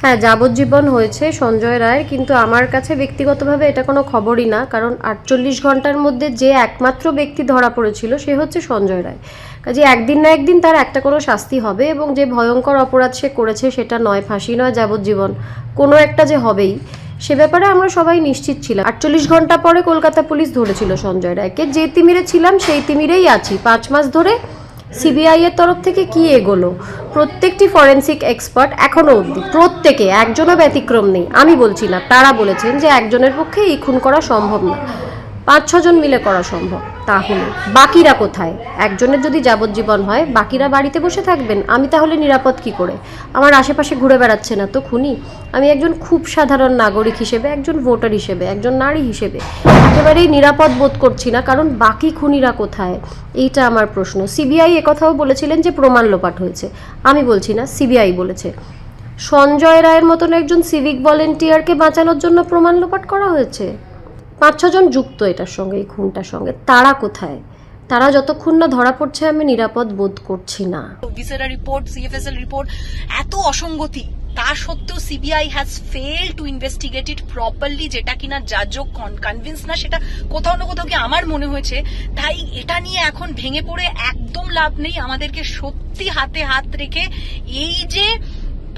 হ্যাঁ, যাবজ্জীবন হয়েছে সঞ্জয় রায়ের, কিন্তু আমার কাছে ব্যক্তিগতভাবে এটা কোনো খবরই না, কারণ 48 ঘন্টার মধ্যে যে একমাত্র ব্যক্তি ধরা পড়েছিল সে হচ্ছে সঞ্জয় রায়। কাজে একদিন না একদিন তার একটা কোনো শাস্তি হবে, এবং যে ভয়ঙ্কর অপরাধ সে করেছে সেটা নয় ফাঁসি নয় যাবজ্জীবন, কোনো একটা যে হবেই, সে ব্যাপারে আমরা সবাই নিশ্চিত ছিলাম। 48 ঘন্টা পরে কলকাতা পুলিশ ধরেছিল সঞ্জয় রায়কে। যে তিমিরে ছিলাম সেই তিমিরেই আছি। 5 মাস ধরে সিবিআই এর তরফ থেকে কি এগোলো, প্রত্যেকটি ফরেন্সিক এক্সপার্ট এখনো অবধি প্রত্যেকে, একজনও ব্যতিক্রম নেই, আমি বলছি না, তারা বলেছেন যে একজনের পক্ষে এই খুন করা সম্ভব না, 5-6 জন মিলে করা সম্ভব। তাহলে বাকিরা কোথায়? একজনের যদি যাবজ্জীবন হয়, বাকিরা বাড়িতে বসে থাকবেন? আমি তাহলে নিরাপদ কি করে? আমার আশেপাশে ঘুরে বেড়াচ্ছে না তো খুনি? আমি একজন খুব সাধারণ নাগরিক হিসেবে, একজন ভোটার হিসেবে, একজন নারী হিসেবে একেবারেই নিরাপদ বোধ করছি না, কারণ বাকি খুনিরা কোথায়? এইটা আমার প্রশ্ন। সিবিআই একথাও বলেছিলেন যে প্রমাণ লোপাট হয়েছে, আমি বলছি না, সিবিআই বলেছে। সঞ্জয় রায়ের মতন একজন সিভিক ভলেন্টিয়ারকে বাঁচানোর জন্য প্রমাণ লোপাট করা হয়েছে। 5-6 জন যুক্ত এটার সঙ্গে, এই খুনটার সঙ্গে, তারা কোথায়? তারা যতক্ষণ না ধরা পড়ছে আমি নিরাপদ বোধ করছি না। ভিসেরা রিপোর্ট, সিএফএসএল রিপোর্ট, এত অসঙ্গতি, তা সত্ত্বেও CBI has fail to investigate it properly, যেটা কিনা জাজও কনভিন্স না, সেটা কোথাও না কোথাও কি আমার মনে হয়েছে। তাই এটা নিয়ে এখন ভেঙে পড়ে একদম লাভ নেই। আমাদেরকে সত্যি হাতে হাত রেখে এই যে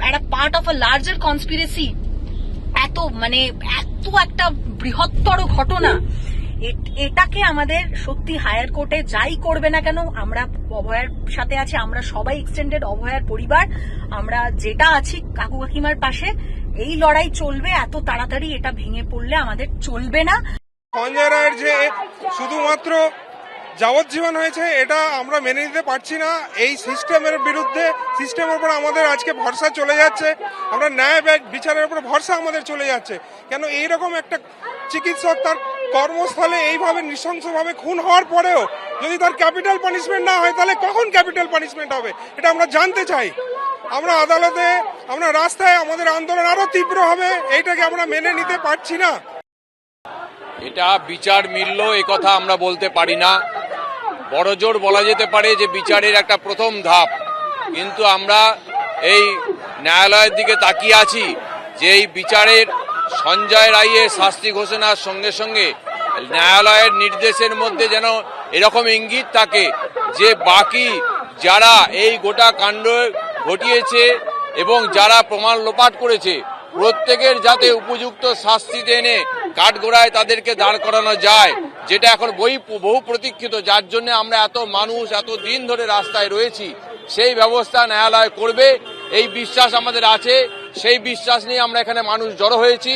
একটা part of a larger conspiracy, এত একটা বৃহত্তর ঘটনা, এটাকে আমাদের সত্যি হায়ার কোর্টে যাই করবে না কেন, আমরা অভয়ার সাথে আছি, আমরা সবাই এক্সটেন্ডেড অভয়ার পরিবার, আমরা যেটা আছি কাকু কাকিমার পাশে, এই লড়াই চলবে। এত তাড়াতাড়ি এটা ভেঙে পড়লে আমাদের চলবে না। সঞ্জয় রায়ের যে শুধুমাত্র যাবজ্জীবন হয়েছে এটা আমরা মেনে নিতে পারছি না। এই সিস্টেমের বিরুদ্ধে, সিস্টেমের উপর আমাদের আজকে ভরসা চলে যাচ্ছে, আমরা ন্যায় বিচারের উপর ভরসা আমাদের চলে যাচ্ছে। কেন এইরকম একটা চিকিৎসক তার কর্মস্থলে এইভাবে নৃশংসভাবে খুন হওয়ার পরেও যদি তার ক্যাপিটাল পানিশমেন্ট না হয়, তাহলে কখন ক্যাপিটাল পানিশমেন্ট হবে এটা আমরা জানতে চাই। আমরা আদালতে, আমরা রাস্তায়, আমাদের আন্দোলন আরো তীব্র হবে, এইটাকে আমরা মেনে নিতে পারছি না। এটা বিচার মিলল এ কথা আমরা বলতে পারি না। বড় জোর বলা যেতে পারে যে বিচারের একটা প্রথম ধাপ, কিন্তু আমরা এই ন্যায়ালয়ের দিকে তাকিয়ে আছি যে এই বিচারের সঞ্জয় রায়ের শাস্তি ঘোষণার সঙ্গে সঙ্গে ন্যায়ালয়ের নির্দেশের মধ্যে যেন এরকম ইঙ্গিত থাকে যে বাকি যারা এই গোটা কাণ্ড ঘটিয়েছে এবং যারা প্রমাণ লোপাট করেছে প্রত্যেকের যাতে উপযুক্ত শাস্তি এনে কাঠগড়ায় তাদেরকে দাঁড় করানো যায়, যেটা এখন বহু প্রতীক্ষিত, যার জন্য আমরা এত মানুষ এত দিন ধরে রাস্তায় রয়েছি। সেই ব্যবস্থা ন্যায়ালয় করবে এই বিশ্বাস আমাদের আছে, সেই বিশ্বাস নিয়ে আমরা এখানে মানুষ জড়ো হয়েছি।